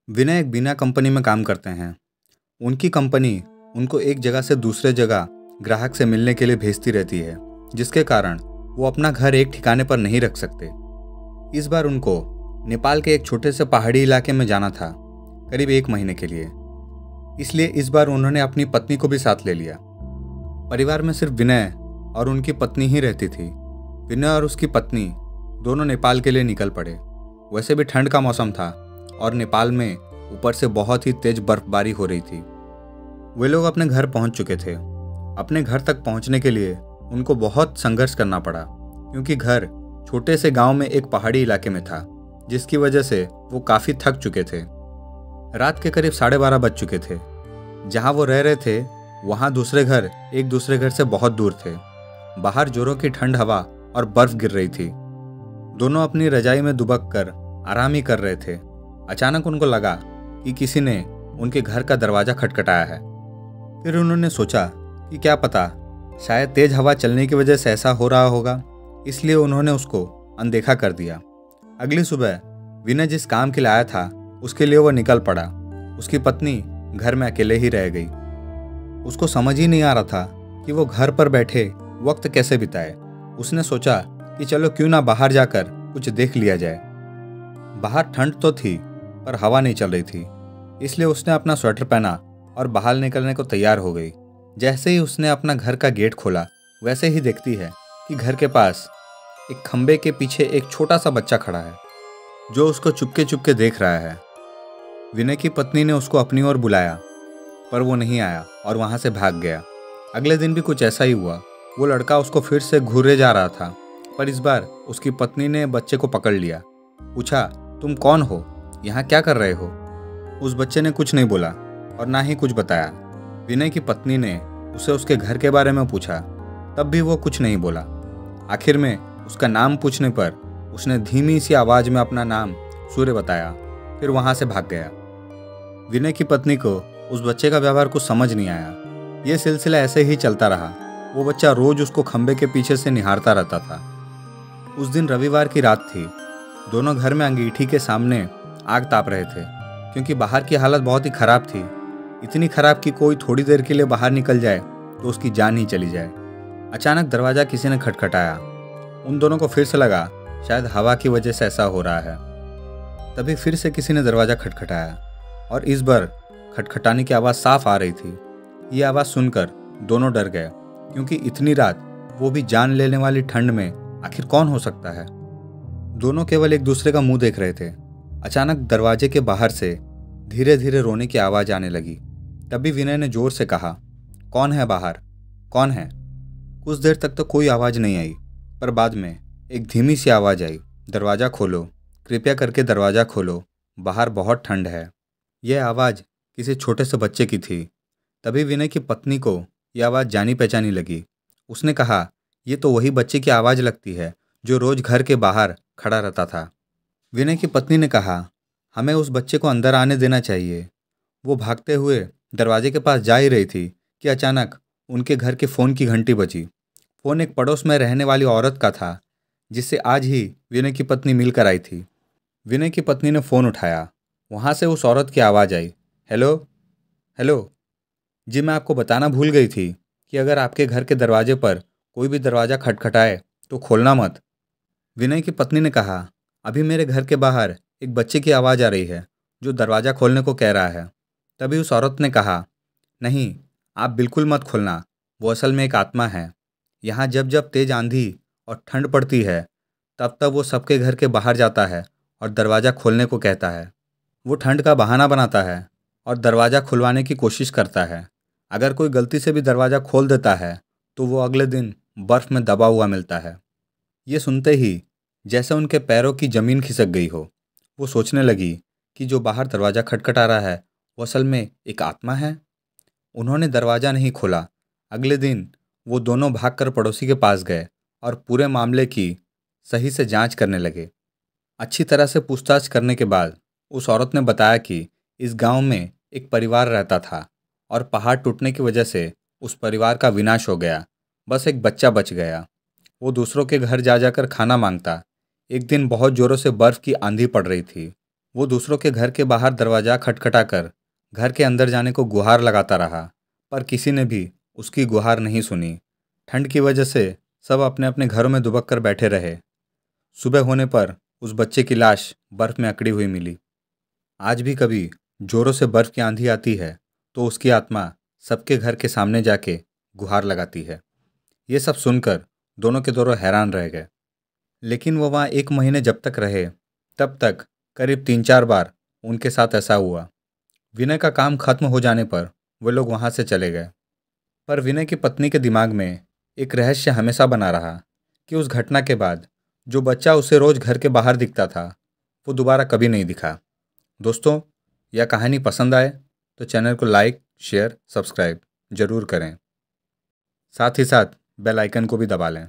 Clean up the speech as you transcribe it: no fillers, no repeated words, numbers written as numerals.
विनय एक बीमा कंपनी में काम करते हैं। उनकी कंपनी उनको एक जगह से दूसरे जगह ग्राहक से मिलने के लिए भेजती रहती है, जिसके कारण वो अपना घर एक ठिकाने पर नहीं रख सकते। इस बार उनको नेपाल के एक छोटे से पहाड़ी इलाके में जाना था, करीब 1 महीने के लिए। इसलिए इस बार उन्होंने अपनी पत्नी को भी साथ ले लिया। परिवार में सिर्फ विनय और उनकी पत्नी ही रहती थी। विनय और उसकी पत्नी दोनों नेपाल के लिए निकल पड़े। वैसे भी ठंड का मौसम था और नेपाल में ऊपर से बहुत ही तेज बर्फबारी हो रही थी। वे लोग अपने घर पहुंच चुके थे। अपने घर तक पहुंचने के लिए उनको बहुत संघर्ष करना पड़ा, क्योंकि घर छोटे से गांव में एक पहाड़ी इलाके में था, जिसकी वजह से वो काफ़ी थक चुके थे। रात के करीब 12:30 बज चुके थे। जहां वो रह रहे थे वहां दूसरे घर एक दूसरे घर से बहुत दूर थे। बाहर जोरों की ठंड हवा और बर्फ गिर रही थी। दोनों अपनी रजाई में दुबक कर आराम ही कर रहे थे। अचानक उनको लगा कि किसी ने उनके घर का दरवाज़ा खटखटाया है। फिर उन्होंने सोचा कि क्या पता शायद तेज हवा चलने की वजह से ऐसा हो रहा होगा, इसलिए उन्होंने उसको अनदेखा कर दिया। अगली सुबह विनय जिस काम के लिए आया था उसके लिए वो निकल पड़ा। उसकी पत्नी घर में अकेले ही रह गई। उसको समझ ही नहीं आ रहा था कि वो घर पर बैठे वक्त कैसे बिताए। उसने सोचा कि चलो क्यों ना बाहर जाकर कुछ देख लिया जाए। बाहर ठंड तो थी पर हवा नहीं चल रही थी, इसलिए उसने अपना स्वेटर पहना और बाहर निकलने को तैयार हो गई। जैसे ही उसने अपना घर का गेट खोला, वैसे ही देखती है कि घर के पास एक खंबे के पीछे एक छोटा सा बच्चा खड़ा है, जो उसको चुपके चुपके देख रहा है। विनय की पत्नी ने उसको अपनी ओर बुलाया, पर वो नहीं आया और वहाँ से भाग गया। अगले दिन भी कुछ ऐसा ही हुआ। वो लड़का उसको फिर से घूरे जा रहा था, पर इस बार उसकी पत्नी ने बच्चे को पकड़ लिया। पूछा, तुम कौन हो, यहाँ क्या कर रहे हो? उस बच्चे ने कुछ नहीं बोला और ना ही कुछ बताया। विनय की पत्नी ने उसे उसके घर के बारे में पूछा, तब भी वो कुछ नहीं बोला। आखिर में उसका नाम पूछने पर उसने धीमी सी आवाज़ में अपना नाम सूर्य बताया, फिर वहाँ से भाग गया। विनय की पत्नी को उस बच्चे का व्यवहार कुछ समझ नहीं आया। ये सिलसिला ऐसे ही चलता रहा। वो बच्चा रोज उसको खंबे के पीछे से निहारता रहता था। उस दिन रविवार की रात थी। दोनों घर में अंगीठी के सामने आग ताप रहे थे, क्योंकि बाहर की हालत बहुत ही खराब थी। इतनी खराब कि कोई थोड़ी देर के लिए बाहर निकल जाए तो उसकी जान ही चली जाए। अचानक दरवाज़ा किसी ने खटखटाया। उन दोनों को फिर से लगा शायद हवा की वजह से ऐसा हो रहा है। तभी फिर से किसी ने दरवाज़ा खटखटाया और इस बार खटखटाने की आवाज़ साफ आ रही थी। ये आवाज़ सुनकर दोनों डर गए, क्योंकि इतनी रात, वो भी जान लेने वाली ठंड में, आखिर कौन हो सकता है। दोनों केवल एक दूसरे का मुंह देख रहे थे। अचानक दरवाजे के बाहर से धीरे धीरे रोने की आवाज़ आने लगी। तभी विनय ने जोर से कहा, कौन है बाहर, कौन है? कुछ देर तक तो कोई आवाज़ नहीं आई, पर बाद में एक धीमी सी आवाज़ आई, दरवाज़ा खोलो, कृपया करके दरवाज़ा खोलो, बाहर बहुत ठंड है। यह आवाज़ किसी छोटे से बच्चे की थी। तभी विनय की पत्नी को यह आवाज़ जानी पहचानी लगी। उसने कहा, ये तो वही बच्चे की आवाज़ लगती है जो रोज घर के बाहर खड़ा रहता था। विनय की पत्नी ने कहा, हमें उस बच्चे को अंदर आने देना चाहिए। वो भागते हुए दरवाजे के पास जा ही रही थी कि अचानक उनके घर के फ़ोन की घंटी बजी। फ़ोन एक पड़ोस में रहने वाली औरत का था, जिससे आज ही विनय की पत्नी मिलकर आई थी। विनय की पत्नी ने फ़ोन उठाया। वहाँ से उस औरत की आवाज़ आई, हेलो हेलो जी, मैं आपको बताना भूल गई थी कि अगर आपके घर के दरवाजे पर कोई भी दरवाज़ा खटखटाए तो खोलना मत। विनय की पत्नी ने कहा, अभी मेरे घर के बाहर एक बच्चे की आवाज़ आ रही है जो दरवाज़ा खोलने को कह रहा है। तभी उस औरत ने कहा, नहीं, आप बिल्कुल मत खोलना, वो असल में एक आत्मा है। यहाँ जब जब तेज आंधी और ठंड पड़ती है, तब तब वो सबके घर के बाहर जाता है और दरवाज़ा खोलने को कहता है। वो ठंड का बहाना बनाता है और दरवाज़ा खुलवाने की कोशिश करता है। अगर कोई गलती से भी दरवाज़ा खोल देता है तो वो अगले दिन बर्फ़ में दबा हुआ मिलता है। ये सुनते ही जैसे उनके पैरों की ज़मीन खिसक गई हो। वो सोचने लगी कि जो बाहर दरवाज़ा खटखटा रहा है वो असल में एक आत्मा है। उन्होंने दरवाज़ा नहीं खोला। अगले दिन वो दोनों भागकर पड़ोसी के पास गए और पूरे मामले की सही से जांच करने लगे। अच्छी तरह से पूछताछ करने के बाद उस औरत ने बताया कि इस गांव में एक परिवार रहता था और पहाड़ टूटने की वजह से उस परिवार का विनाश हो गया। बस एक बच्चा बच गया। वो दूसरों के घर जा जाकर खाना मांगता। एक दिन बहुत ज़ोरों से बर्फ़ की आंधी पड़ रही थी। वो दूसरों के घर के बाहर दरवाज़ा खटखटाकर घर के अंदर जाने को गुहार लगाता रहा, पर किसी ने भी उसकी गुहार नहीं सुनी। ठंड की वजह से सब अपने अपने घरों में दुबक कर बैठे रहे। सुबह होने पर उस बच्चे की लाश बर्फ में अकड़ी हुई मिली। आज भी कभी जोरों से बर्फ की आंधी आती है तो उसकी आत्मा सबके घर के सामने जाके गुहार लगाती है। ये सब सुनकर दोनों के दोनों हैरान रह गए। लेकिन वो वहाँ 1 महीने जब तक रहे, तब तक करीब 3-4 बार उनके साथ ऐसा हुआ। विनय का काम खत्म हो जाने पर वे लोग वहाँ से चले गए। पर विनय की पत्नी के दिमाग में एक रहस्य हमेशा बना रहा कि उस घटना के बाद जो बच्चा उसे रोज घर के बाहर दिखता था, वो दोबारा कभी नहीं दिखा। दोस्तों, यह कहानी पसंद आए तो चैनल को लाइक, शेयर, सब्सक्राइब जरूर करें। साथ ही साथ बेल आइकन को भी दबा लें।